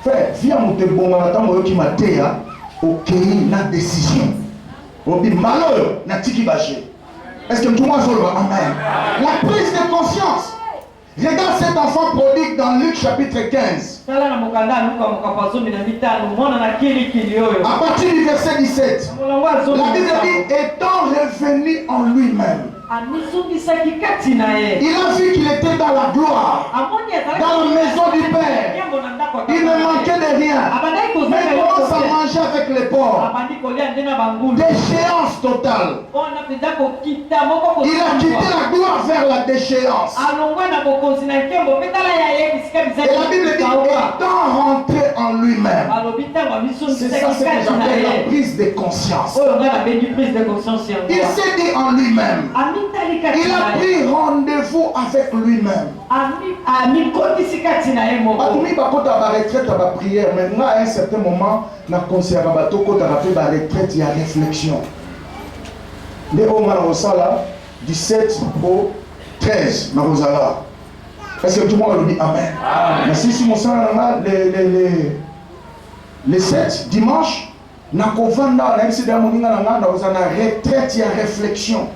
Frère, viens mon te bon attends qui m'a dit OK, na décision. On dit malheur na tiki baché. Est-ce que tout le monde amen? La prise de conscience. Regarde cet enfant prodigue dans Luc chapitre 15. À partir du verset 17. La Bible dit étant revenu en lui-même. Il a vu qu'il était dans la gloire, dans la maison du Père. Il ne manquait de rien. Mais il commence à manger avec les pauvres. Déchéance totale. Il a quitté la gloire vers la déchéance. Et la Bible dit étant rentré en lui-même. C'est ça ce que j'appelle la prise de conscience. Il s'est dit en lui-même. Il a pris rendez-vous avec lui-même. Maintenant, à un certain moment, na conseil bateau côté rappelé la retraite, il y a réflexion. Les hommes là 17 au 13 na Rosala. Est-ce que tout le monde dit amen? Mais si mon sang les 7 dimanche, na kovanda na MC Damoninga na retraite, il y a réflexion.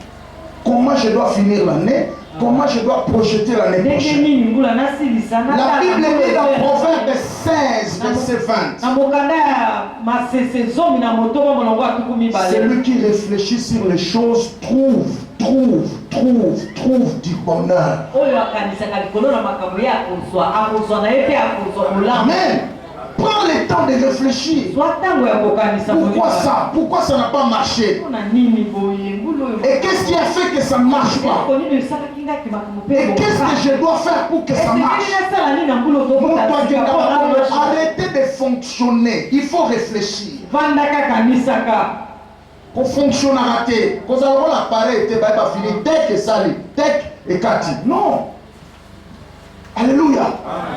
Comment je dois finir l'année? Comment je dois projeter l'année prochaine? La Bible dit dans Proverbe 16, verset 20. Celui qui réfléchit sur les choses trouve du bonheur. Amen. Prends le temps de réfléchir. Pourquoi ça? Pourquoi ça n'a pas marché? Et qu'est-ce qui a fait que ça ne marche pas? Et qu'est-ce que je dois faire pour que ça marche? Arrêtez de fonctionner. Il faut réfléchir. Pour fonctionner, rater. Quand vous avez l'appareil, il va finir. Dès que ça lit, dès et Kati. Non. Alléluia.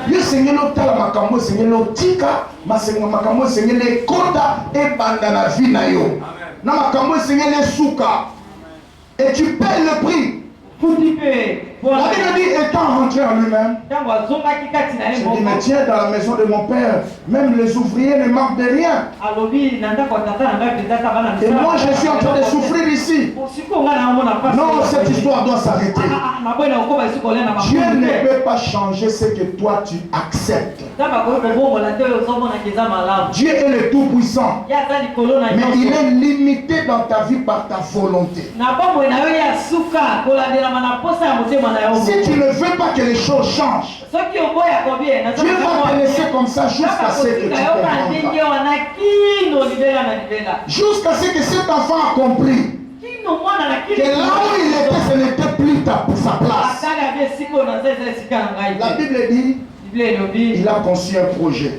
Dieu Seigneur l'otala makambo Seigneur l'otika masenga makambo Seigneur les kota et banda na vie na yo. Na makambo Seigneur les souka. Et tu payes le prix. La Bible dit étant rentré en lui-même. Je dis mais tiens dans la maison de mon père, même les ouvriers ne manquent de rien. Et moi je suis en train de souffrir ici. Non, cette histoire doit s'arrêter. Dieu ne peut pas changer ce que toi tu acceptes. Dieu est le tout-puissant. Mais il est limité dans ta vie par ta volonté. Si tu ne veux pas que les choses changent, Dieu va te laisser comme ça jusqu'à ce que tu comprends. Jusqu'à ce que cet enfant a compris que là où il était, ce n'était plus sa place. La Bible dit, il a conçu un projet.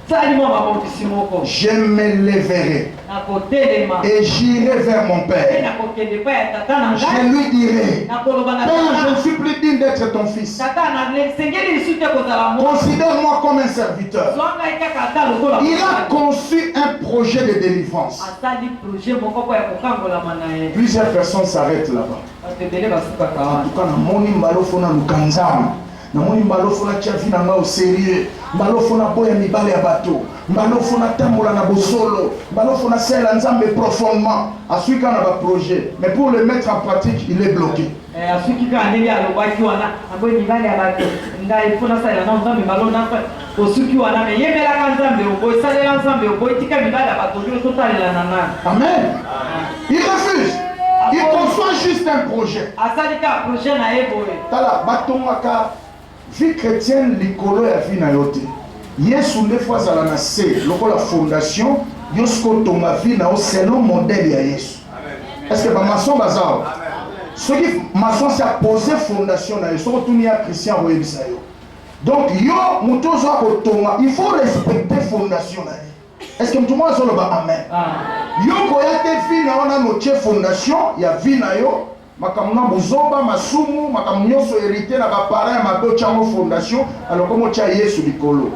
Je me lèverai et j'irai vers mon père. Je lui dirai, Père, je ne suis plus digne d'être ton fils. Considère-moi comme un serviteur. Il a conçu un projet de délivrance. Plusieurs personnes s'arrêtent là-bas. En tout cas, namoni mbalofu na chavi na ngao sérieux mbalofu na boya mibale ya bato mbalofu na tambola na bosolo mbalofu na sela nzambe profondément asuika na ba projet mais pour le mettre en pratique il est bloqué asuika andeli alobaki wana aboye mibale ya bato ngai funa sala na nzambe balona osuki wana me yemela ka nzambe oboye salela nzambe oboye tika mibale ya bato yo totalela na nana amen. Il refuse. Il conçoit juste un projet. Asalika projet na eboye tala batongaka vie chrétienne likolo ya vie na yote Yesu nde fois à la nase lokola fondation yosko tonga vie na selon modèle ya Yesu. Est-ce que ba maçon bazao ce qui maçon c'est poser fondation na Yesu retourner à Christian royebisa yo. Donc yo mutozo ko tonga il faut respecter fondation na ye. Est-ce que tout le monde solo ba amen? Yo ko ya te vie na ona no fondation ya vie na yo makamuna buzoba masumu makamunyoso hérité na ba parents ma do chango fondation alors comme tia Yesu likolo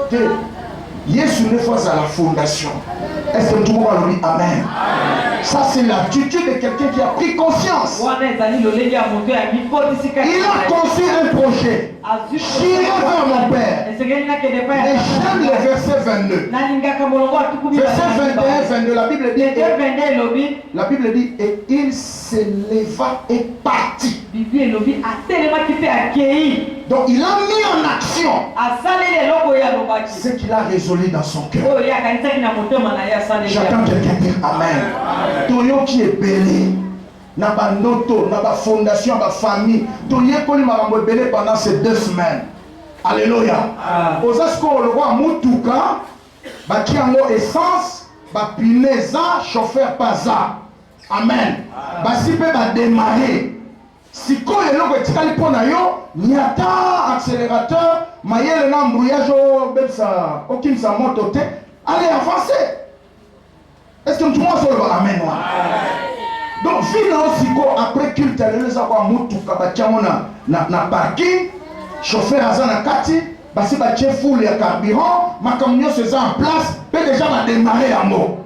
te Yesu ne fois à la fondation. Est-ce que tout le monde a dit Amen? Ça, c'est l'attitude de quelqu'un qui a pris conscience. Il a conçu un projet. J'irai vers mon Père. Et j'aime le verset 22. Verset 21, 22, la Bible dit, et il s'éleva et partit. Donc il a mis en action ce qu'il a résolu dans son cœur. J'attends quelqu'un dire Amen. Toyo qui est belé, na ba noto, na ba fondation, ba famille. Toyo koli marambo belé pendant ces 2 semaines. Alléluia. Ozasko le roi Mutuka, ba kiango essence, ba pineza, chauffeur paza. Amen. Ba sipe ba démarrer. Si ko eloko etikali pona yo, nyata accélérateur, mayele na embrouillage o bebsa, okimsa moto te, allez avancer. Est-ce que tout le monde se lève? Amen. Donc, finalement, après culte, les avoir mutuka na parking, chauffeur azana kati, basi ba full ya carburant, ma camion se en place, peut déjà va démarrer en mot.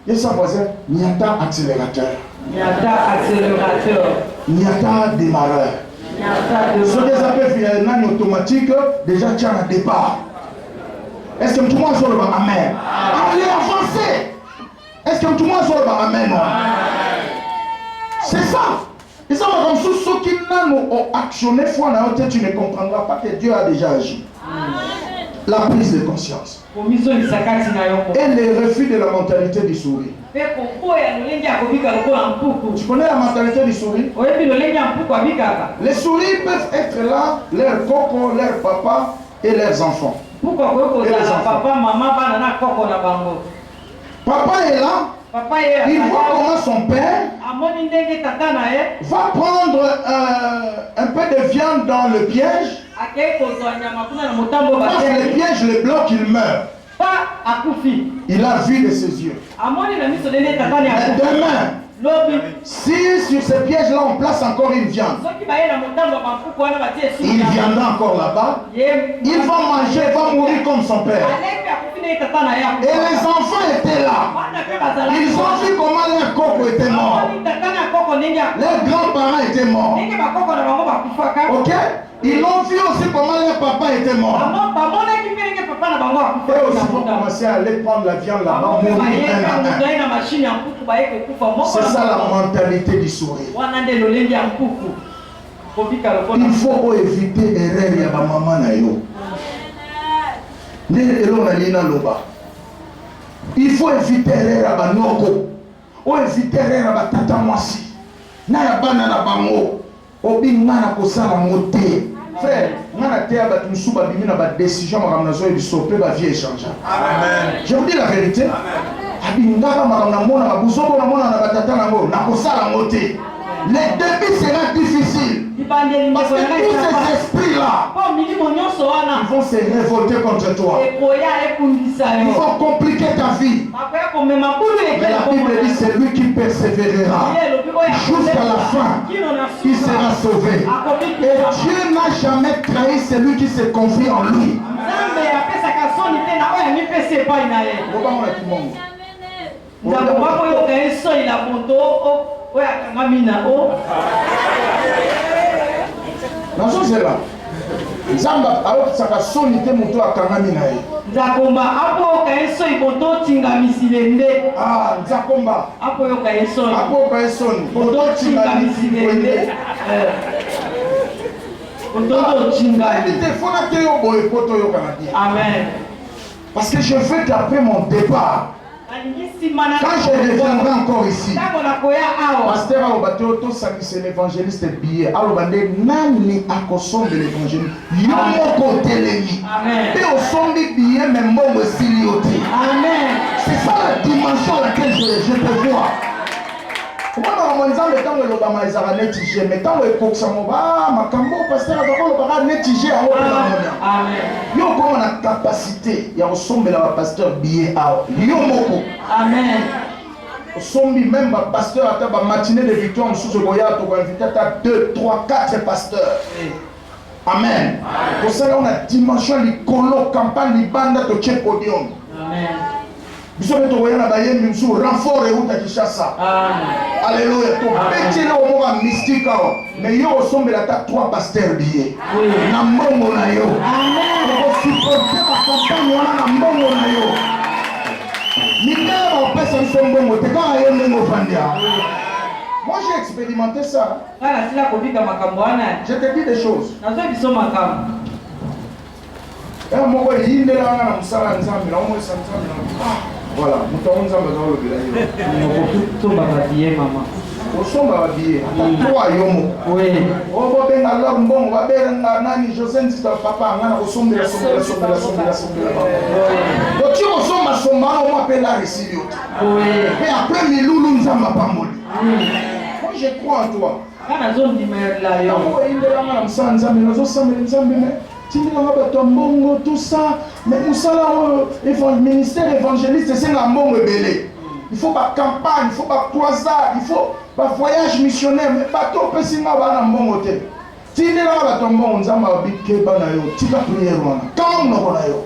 Et ça voisin, nyata accélérateur. Nyata accélérateur. Nyata démarreur. Ce des appels non automatique, déjà tu as un départ. Est-ce que tout le monde se lève? Amen. Allez avancer. Est-ce que tout le monde se lève? Amen. C'est ça. Et ça va comme ceux qui n'ont actionné foi dans la tu ne comprendras pas que Dieu a déjà agi. La prise de conscience. Et le refus de la mentalité du sourire. Tu connais la mentalité du sourire? Les souris peuvent être là, leurs coco, leurs papa et leurs enfants. Pourquoi papa, maman, papa est là. Il voit comment son père va prendre un peu de viande dans le piège. Parce que le piège le bloque, il meurt. Il a vu de ses yeux. Mais demain, si sur ce piège-là on place encore une viande, il viendra encore là-bas, il va manger, il va mourir comme son père. Et les enfants étaient là. Ils ont vu comment leur coco était mort. Leurs grands-parents étaient morts. Ok? Ils ont vu aussi comment leur papa était mort. Et aussi vont commencer à aller prendre la viande là-bas, mourir un à un. C'est ça la mentalité du sourire. Il faut éviter l'erreur de la maman. Il faut éviter l'erreur de la noko. Il faut éviter l'erreur de la tata mwasi. Na ya bana na bango. Obi ngana kosala moté. Frère, ngana te ya batu musuba bimina ba décision makamna zo ebisope ba vie échange. Amen. Je vous dis la vérité. Abingaka makamna mona ba buzoko na mona na batata nango na kosala moté. Le début sera difficile. Parce que tous ces esprits-là, ils vont se révolter contre toi. Ils vont compliquer ta vie. Mais la Bible dit c'est lui qui persévérera jusqu'à la fin. Il sera sauvé. Et Dieu n'a jamais trahi celui qui se confie en lui. La chose est là. Zamba alors ça va sonner moto akangamina ye. Nzakomba apo kaeso iboto tingamisilende. Ah, nzakomba. Apo yo kaeso. Apo kaeso. Boto tingamisilende. Boto tingamisilende. Il te faut na te yo boye poto yo kanadi. Amen. Parce que je veux taper mon départ. Quand je reviendrai encore ici, pasteur Alobato, c'est l'évangéliste billet. Alobande, nani akosombe l'évangéliste. Yomoko telemi. Et au sombi billet, même bon aussi lioti. Amen. C'est ça la dimension à laquelle je te vois. Moi, je suis en train de dire mais quand je suis en train de dire Amen. Yo comme on a capacité, il y a un sommet là, pasteur billet à Yomoko. Amen. Au sommet même pasteur à la matinée de victoire, on sous le goya, tu vas inviter 2, 3, 4 pasteurs. Amen. Pour ça, on a dimension likolo campagne libanda to check podium. Amen. Biso beto wena bayembi msu renfort et uta Kinshasa. Alléluia. To petit là au moment mystique mais yo osombe la ta trois pasteurs bié. Na mbongo na yo. Amen. Ko supporter ba campagne wana na mbongo na yo. Minero pesa msombongo te ka yo ndengo fandia. Moi j'ai expérimenté ça. Je te dis des choses. Voilà, moi je crois en toi. Tout ça, mais ministère évangéliste, c'est un bon rebelle. Il faut pas campagne, il faut pas croisade, il faut pas voyage missionnaire, mais pas tout petit na ba na bon hôtel. Si ne la ba tombo nzamba bike ba na yo, tika prière wana. Quand on na yo,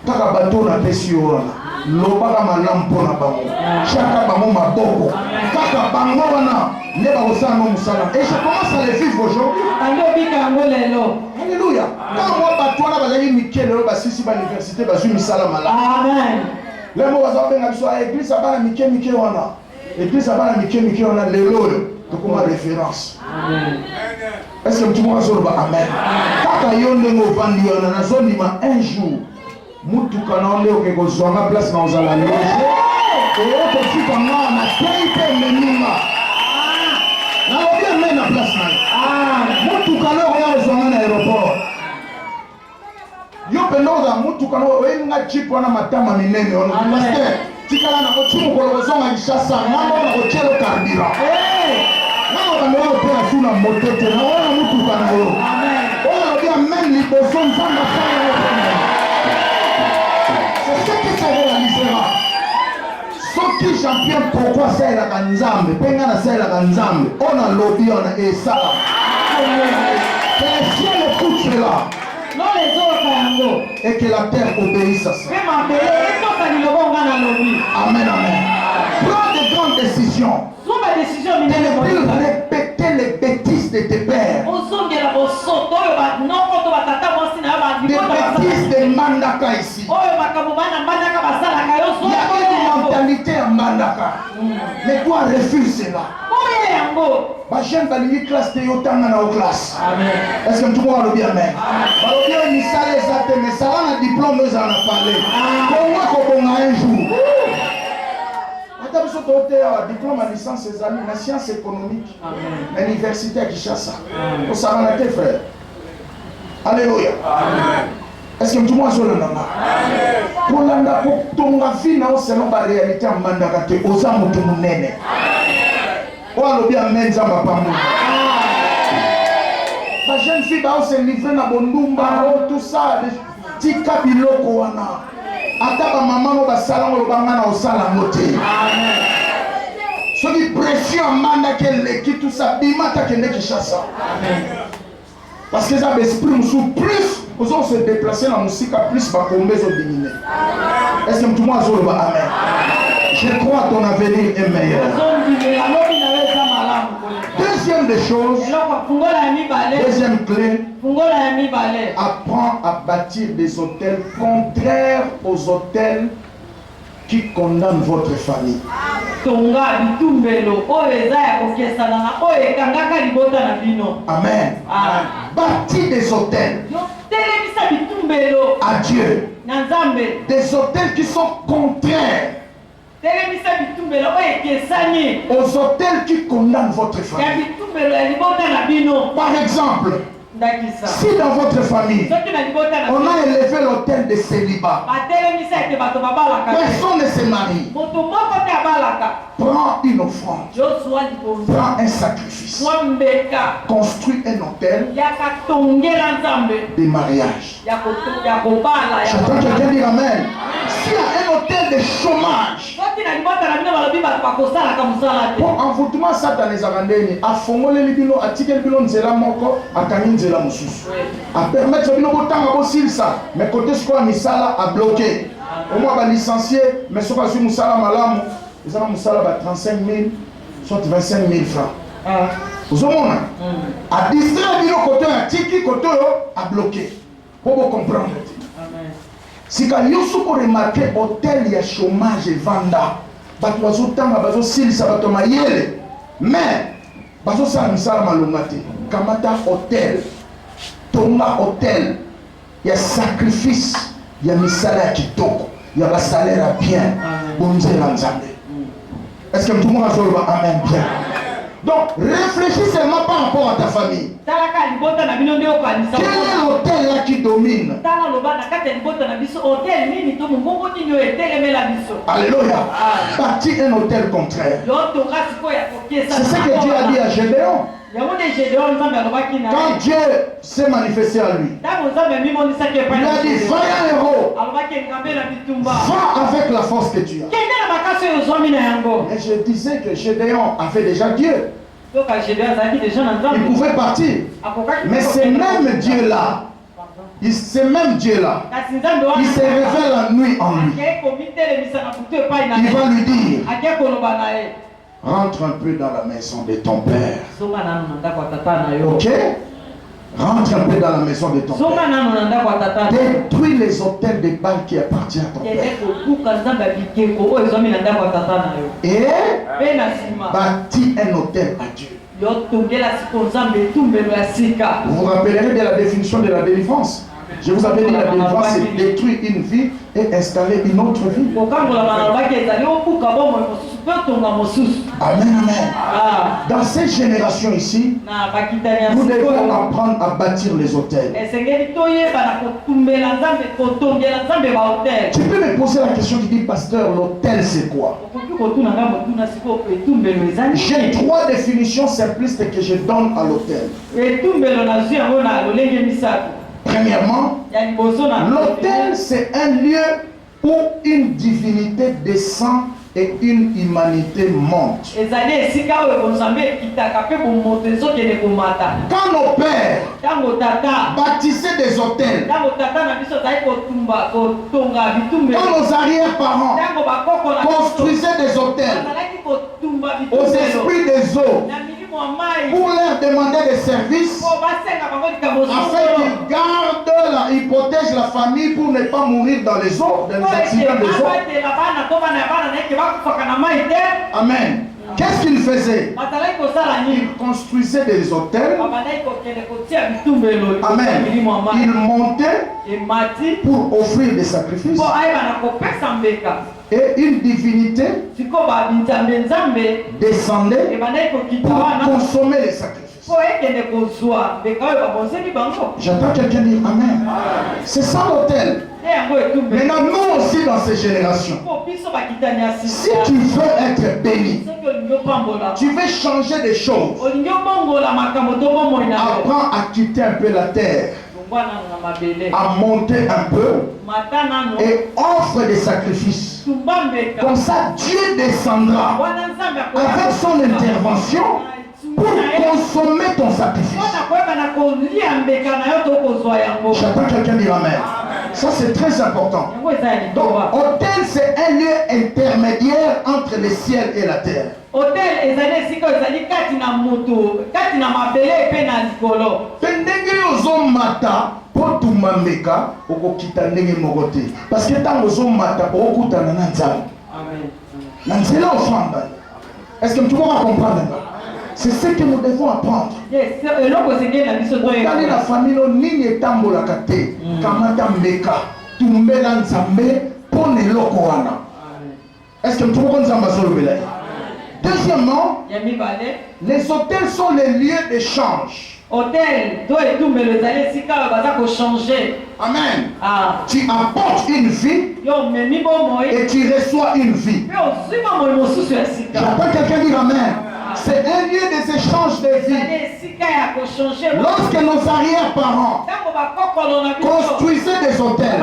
kaka bato na pesi yo wana. Loba ka malampo na bango. Chaka bango maboko. Kaka bango wana ne ba osano musala. Et je commence à le vivre aujourd'hui. Alléluia. Quand moi bato wana bazali Mikel lo basisi ba université bazui misala mala. Amen. Le mo bazo benga biso a église abana Mikel wana. Église abana Mikel wana lelo to comme référence. Amen. Est-ce que tu m'as dit amen? Kaka yo ndengo vandi wana na zone ma un jour. Mutuka na ole oke kozwanga place na ozala loge. Oyo kofika nga na teipe meninga. Na obi me na place na. Mutuka na oya kozwanga na aéroport. Yo penoza mutuka na oyo nga jeep wana matama minene ono. Pasteur, tikala na kochumu kolozonga Kinshasa ngamo na kochelo karbira. Ngamo na mwa opera suna motete na wana mutuka na yo. Amen. Oyo obi amen liboso nzamba sana yo. C'est ce que ça réalisera. Soki champion pourquoi ça est la kanzambe, penga na ça est la kanzambe. On a lobby on a ça. Que ciel écoute cela. Non les autres et que la terre obéisse à ça. Amen, amen. Prends de grandes décisions. De ne plus répéter les bêtises de tes pères. Des bêtises de Mandaka ici. Il y a une mentalité à Mandaka. Mais toi refuse cela. Jeune Balingi classe de Yotanga na classe. Est-ce que tout le monde a bien amen? Alors bien misale zate mais ça va na diplôme nous en a parlé. Comment qu'on a un jour? Attends ce côté diplôme en licence ses amis en sciences économiques. L'université à Kinshasa. Pour ça va tes frères. Alléluia. Amen. Est-ce que tout le monde a le nom? Pour l'anda pour ton vie na selon la réalité en mandaka te osamu tu munene. Oh, bien menzamba pamu. La jeune fille va se livrer na bondumba, tout ça, tika biloko wana. Ata ba maman ba sala ngo ba ngana osala mote. Amen. So di pression manda kele ki tout ça bimata kende Kinshasa. Amen. Parce que ça l'esprit sous plus, vous allez se déplacer dans la musique plus va tomber sur diminuer. Est-ce que tout le monde a dit amen? Je crois que ton avenir est meilleur. Deuxième des choses, deuxième clé, apprends à bâtir des hôtels contraires aux hôtels qui condamnent votre famille. Amen. Bâtis des hôtels à Dieu. Des hôtels qui sont contraires aux hôtels qui condamnent votre famille. Par exemple, si dans votre famille, on a élevé l'hôtel de célibat, personne ne se marie, prends une offrande, prends un sacrifice, construis un hôtel de mariage. J'entends quelqu'un dire amen. S'il y a un hôtel de chômage, Bon, envoûtement Satan les arandeni a fongolé libino a tiké libino nzela moko a kangi nzela mususu a permettre bino botanga bosil ça mais côté ce quoi misala a bloqué au moins ba licencié mais ce quoi sur musala malamu ils ont musala ba 35 000 soit 25 000 francs vous avez a distraire bino côté a tiki côté a bloqué pour vous comprendre. Si quand vous avez remarqué hôtel, il y a chômage et vanda. Bato bazotanga bazosilisa bato mayele. Mais bazosala misala malongate. Kamata hôtel. Tonga hôtel. Il y a sacrifice. Il y a misala ya kitoko. Il y a salaire à bien. Bonzela nzambe. Est-ce que tout le monde a dit amen bien? Donc, réfléchis seulement par rapport à ta famille. Quel est l'hôtel là qui domine? Alléluia. Bâtis un hôtel contraire. C'est ce que Dieu a dit à Gédéon. Quand Dieu s'est manifesté à lui, il a dit, va un héros, va avec la force que tu as. Et je disais que Gédéon avait déjà Dieu. Il pouvait partir. Mais ce même Dieu-là, il se révèle la nuit en lui. Il va lui dire, rentre un peu dans la maison de ton père. Ok? Rentre un peu dans la maison de ton père. Détruis les hôtels de Baal qui appartiennent à ton père. Et bâtis un hôtel à Dieu. Vous vous rappellerez de la définition de la délivrance. Je vous avais dit la délivrance, c'est détruire une vie et installer une autre vie. Amen, amen. Dans cette génération ici, nous devons apprendre à bâtir les hôtels. Tu peux me poser la question qui dit, pasteur, l'hôtel c'est quoi? J'ai 3 définitions simplistes que je donne à l'hôtel. Premièrement, l'hôtel c'est un lieu où une divinité descend et une humanité monte. Quand nos pères bâtissaient des hôtels, quand nos arrière-parents construisaient des hôtels aux esprits des eaux, pour leur demander des services, afin qu'ils gardent ils protègent la famille pour ne pas mourir dans les eaux, dans les accidents des eaux. Amen. Qu'est-ce qu'ils faisaient? Ils construisaient des hôtels. Amen. Ils montaient pour offrir des sacrifices. Et une divinité descendait pour consommer les sacrifices. J'entends quelqu'un dire Amen. C'est ça l'hôtel. Maintenant, nous aussi dans ces générations, si tu veux être béni, tu veux changer des choses, apprends à quitter un peu la terre, à monter un peu et offre des sacrifices. Comme ça, Dieu descendra avec son intervention pour consommer ton sacrifice. J'attends quelqu'un dire Amen. Ça c'est très important. Donc, hôtel c'est un lieu intermédiaire entre le ciel et la terre. Parce que tant est-ce que tu vas comprendre? C'est ce que nous devons apprendre. Dans la famille, ni tambola kate, kamata meka, tumbela nzambe, pone lokoana. Est-ce que tu vois nzamba solobela? Deuxièmement, les hôtels sont les lieux d'échange. Hôtel, toi et tout, mais les années si quand on va changer. Amen. Tu apportes une vie et tu reçois une vie. J'entends quelqu'un dire Amen. C'est un lieu des échanges de vie. Lorsque nos arrière-parents construisaient des hôtels,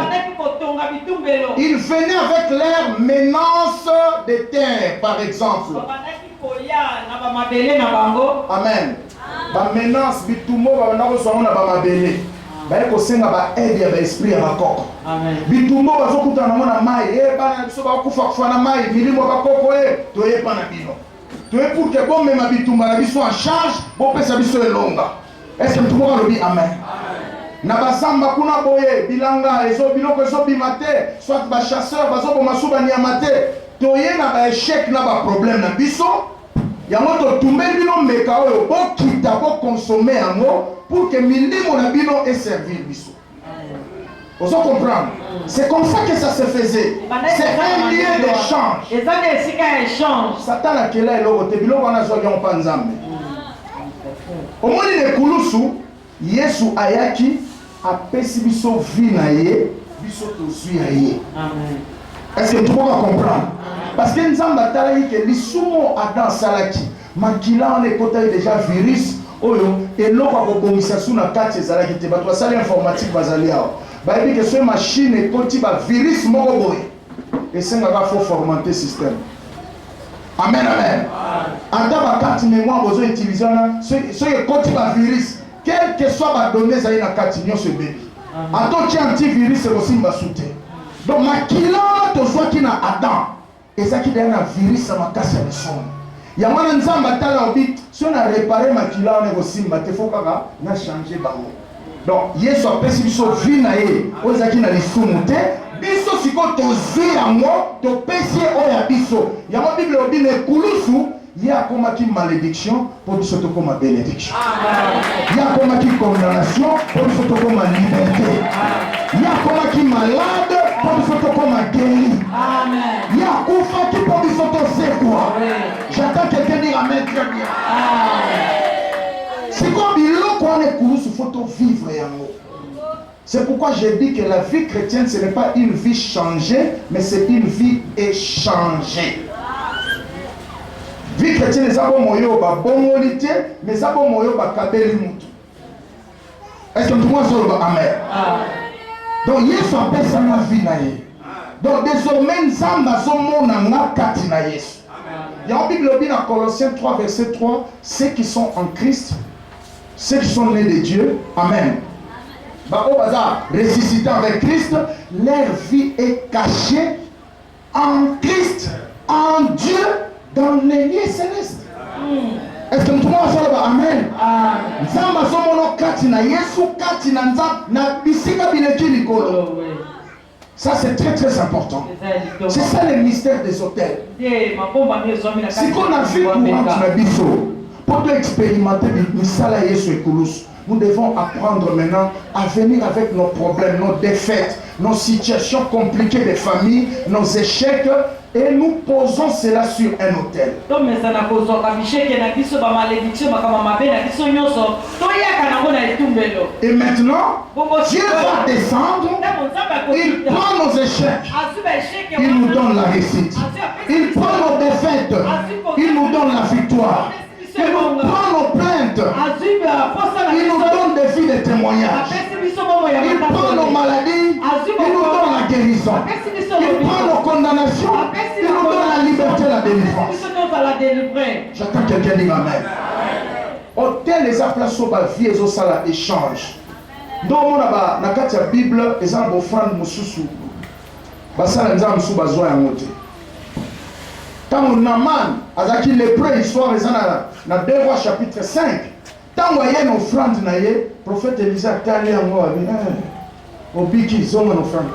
Ils venaient avec leur menace de terre, par exemple. Amen. Ba menace bitumo ba na ko na ba mabele. Ba ko senga ba aide ya ba esprit ya bakoko. Amen. Bitumo ba zokuta na mona mai bana biso ba kufa na mai milimo bakoko to pa na bino. To pour que bon même bitumba na biso en charge bo pesa biso elonga. Est-ce que tout le monde dit amen? Na basamba kuna boye bilanga ezo biloko ezo bimate soit ba chasseur bazo bo masuba ni amate to na ba échec na ba problème na biso. Yango to tumbe bino meka oyo bo kita bo consommer yango pour que milimo na bino et servir biso. Vous comprenez? C'est comme ça que ça se faisait. C'est un lieu d'échange. Satan a quel est l'autre biloko na zo yon panzambe. Omoni ne kulusu Yesu ayaki apesi biso vie na ye biso tozwi ya ye. Amen. Est-ce que tout le monde comprend? Parce que nous avons dit que l'isumo Adam salaki makila on est côté déjà virus oyo et l'autre a commis sous na carte salaki te bato sali informatique bazali awo ba dit que ce machine est côté ba virus moko boy et c'est nga faut formater système. Amen amen. Anda ba carte mémoire besoin utiliser na ce est côté ba virus quel que soit ba données za na carte nyo se béni. Attends qui antivirus c'est aussi ba souté. Donc makila to soit qui na Adam et ça qui donne un virus à ma casse de son. Il y a un nzamba tala obi si on a réparé makila on est aussi mate faut kaka na changer bango. Donc Yesu a pesi biso vie na ye o za qui na lisumu te biso siko to zi yango to pesi o ya biso. Ya mo Bible obi ne kulusu ya koma ki malédiction pour biso to koma bénédiction. Ya koma ki condamnation pour biso to koma liberté. Ya koma ki malade pour biso to koma guéri. Amen. Ya kufa ki pour biso to c'est quoi? J'attends quelqu'un dire amen très bien. C'est comme biloko on est kulusu faut to vivre yango. C'est pourquoi j'ai dit que la vie chrétienne ce n'est pas une vie changée mais c'est une vie échangée. Vie chrétienne les abo moyo ba bongolité mais abo moyo ba kabeli mutu. Est-ce que tout le monde se dit amen? Donc Yesu appelle ça la vie na ye. Donc désormais nzamba zomona na kati na Yesu. Il y a en Bible dans Colossiens 3 verset 3 ceux qui sont en Christ, ceux qui sont nés de Dieu, amen. Bah au bazar ressuscité avec Christ, leur vie est cachée en Christ, en Dieu. Dans les lieux célestes. Est-ce que tout le monde a amen? Nzamba somono kati na Yesu kati na nzamba na bisika bileki likolo. Ça c'est très très important. C'est ça le mystère des hôtels. Si qu'on a vu courant na biso pour expérimenter misala Yesu ekulus. Nous devons apprendre maintenant à venir avec nos problèmes, nos défaites, nos situations compliquées de famille, nos échecs, et nous posons cela sur un autel. Et maintenant, Dieu va descendre, il prend nos échecs, il nous donne la réussite. Il prend nos défaites, il nous donne la victoire. Il nous prend nos plaintes, il nous donne des vies de témoignages. Il prend nos maladies, il nous donne la guérison. Il prend nos condamnations, il nous donne la liberté et la délivrance. J'attends quelqu'un dire amen. Hôtel les appelations sur la vie et sur la échange. Donc on a na kati ya Bible et ça offrande mususu. Basala nza musu bazwa ya ngote. Tant Naman azaki lépreux histoire ezana na 2 Rois chapitre 5. Tant voyait une offrande na ye, prophète Élisée tali yango abi obiki zonga offrande.